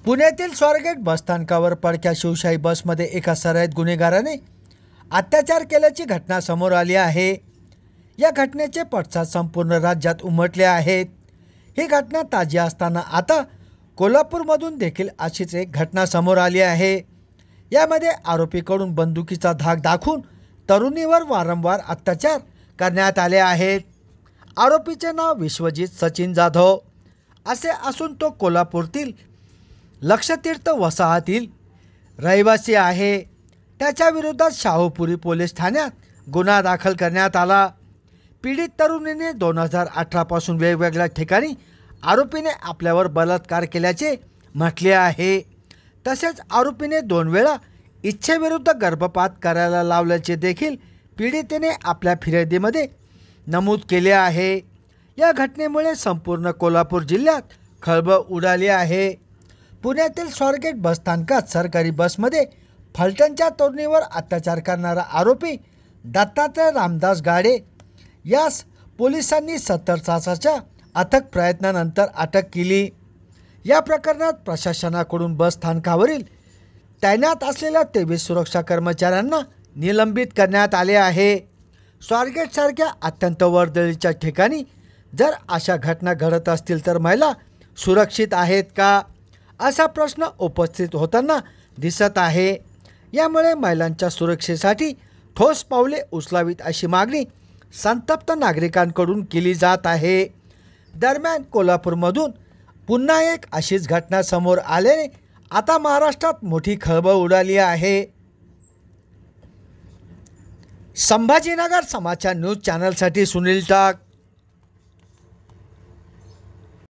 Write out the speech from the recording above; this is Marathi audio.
पुण्यातील स्वारगेट बसस्थानकावर पडक्या शिवशाही बसमध्ये एका सराईत गुन्हेगाराने अत्याचार केल्याची घटना समोर आली आहे। या घटनेचे पडसाद संपूर्ण राज्यात उमटले आहेत। ही घटना ताजी असताना आता कोल्हापूरमधून देखील अशीच एक घटना समोर आली आहे। यामध्ये आरोपीकडून बंदुकीचा धाक दाखवून तरुणीवर वारंवार अत्याचार करण्यात आले आहेत। आरोपीचे नाव विश्वजित सचिन जाधव असे असून तो कोल्हापूरतील लक्षतीर्थ वसाहतील रहिवासी आहे। त्याच्या विरोधात शाहूपुरी पोलीस ठाण्यात गुन्हा दाखल करण्यात आला। पीडित तरुणीने 2018 पासून वेगवेगळ्या ठिकाणी आरोपीने आपल्यावर बलात्कार केल्याचे म्हटले आहे। तसेच आरोपीने 2 वेळा इच्छेविरुद्ध गर्भपात करायला लावल्याचे देखील पीडितेने आपल्या फिर्यादीमध्ये नमूद केले आहे। या घटनेमुळे संपूर्ण कोल्हापूर जिल्ह्यात खळबळ उडाली आहे। पुण्यातील स्वारगेट बसस्थानकात सरकारी बसमध्ये फलटणच्या तरुणीवर अत्याचार करणारा आरोपी दत्तात्रय रामदास गाडे यास पोलिसांनी 70 तासाच्या अथक प्रयत्नानंतर अटक केली। या प्रकरणात प्रशासनाकडून बसस्थानकावरील तैनात असलेल्या 23 सुरक्षा कर्मचाऱ्यांना निलंबित करण्यात आले आहे। स्वारगेटसारख्या अत्यंत वर्दळीच्या ठिकाणी जर अशा घटना घडत असतील तर महिला सुरक्षित आहेत का, असा प्रश्न उपस्थित होताना दिसत आहे। यामुळे महिलांच्या सुरक्षेसाठी ठोस पावले उचलावीत अशी मागणी संतप्त नागरिकांकडून केली जात आहे। दरम्यान कोल्हापूरमधून पुन्हा एक अशीच घटना समोर आल्याने आता महाराष्ट्रात मोठी खळबळ उडाली आहे। संभाजीनगर समाचार न्यूज चॅनलसाठी सुनील टाक।